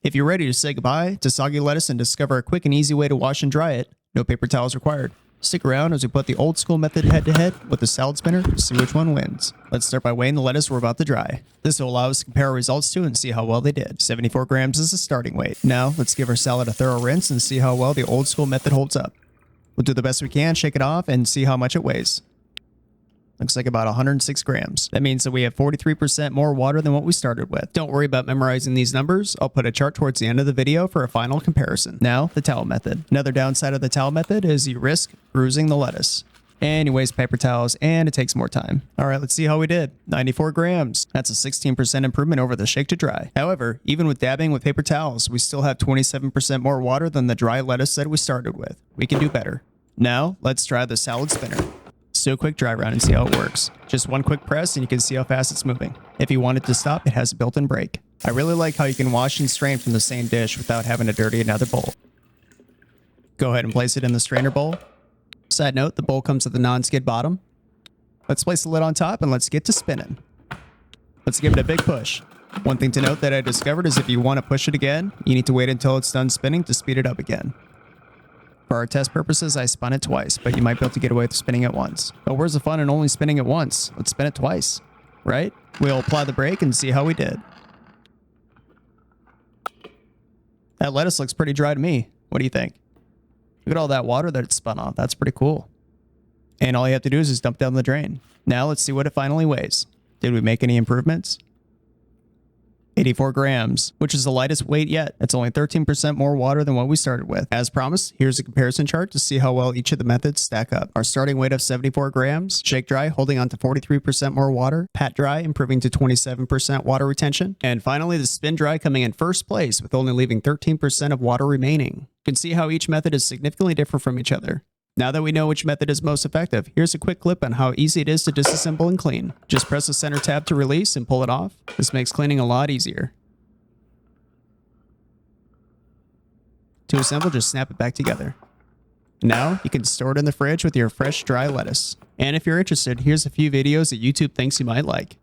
If you're ready to say goodbye to soggy lettuce and discover a quick and easy way to wash and dry it, no paper towels required. Stick around as we put the old school method head to head with the salad spinner to see which one wins. Let's start by weighing the lettuce we're about to dry. This will allow us to compare our results to and see how well they did. 74 grams is the starting weight. Now, let's give our salad a thorough rinse and see how well the old school method holds up. We'll do the best we can, shake it off, and see how much it weighs. Looks like about 106 grams. That means that we have 43% more water than what we started with. Don't worry about memorizing these numbers. I'll put a chart towards the end of the video for a final comparison. Now, the towel method. Another downside of the towel method is you risk bruising the lettuce. And you waste paper towels, and it takes more time. All right, let's see how we did. 94 grams. That's a 16% improvement over the shake to dry. However, even with dabbing with paper towels, we still have 27% more water than the dry lettuce that we started with. We can do better. Now, let's try the salad spinner. Do a quick dry run and see how it works. Just one quick press and you can see how fast it's moving. If you want it to stop, it has a built-in brake. I really like how you can wash and strain from the same dish without having to dirty another bowl. Go ahead and place it in the strainer bowl. Side note, the bowl comes with a non-skid bottom. Let's place the lid on top and let's get to spinning. Let's give it a big push. One thing to note that I discovered is if you want to push it again, you need to wait until it's done spinning to speed it up again. For our test purposes, I spun it twice, but you might be able to get away with spinning it once. But where's the fun in only spinning it once? Let's spin it twice, right? We'll apply the brake and see how we did. That lettuce looks pretty dry to me. What do you think? Look at all that water that it spun off. That's pretty cool. And all you have to do is just dump down the drain. Now let's see what it finally weighs. Did we make any improvements? 84 grams, which is the lightest weight yet. It's only 13% more water than what we started with. As promised, here's a comparison chart to see how well each of the methods stack up. Our starting weight of 74 grams, shake dry holding on to 43% more water, pat dry improving to 27% water retention, and finally the spin dry coming in first place with only leaving 13% of water remaining. You can see how each method is significantly different from each other. Now that we know which method is most effective, here's a quick clip on how easy it is to disassemble and clean. Just press the center tab to release and pull it off. This makes cleaning a lot easier. To assemble, just snap it back together. Now, you can store it in the fridge with your fresh, dry lettuce. And if you're interested, here's a few videos that YouTube thinks you might like.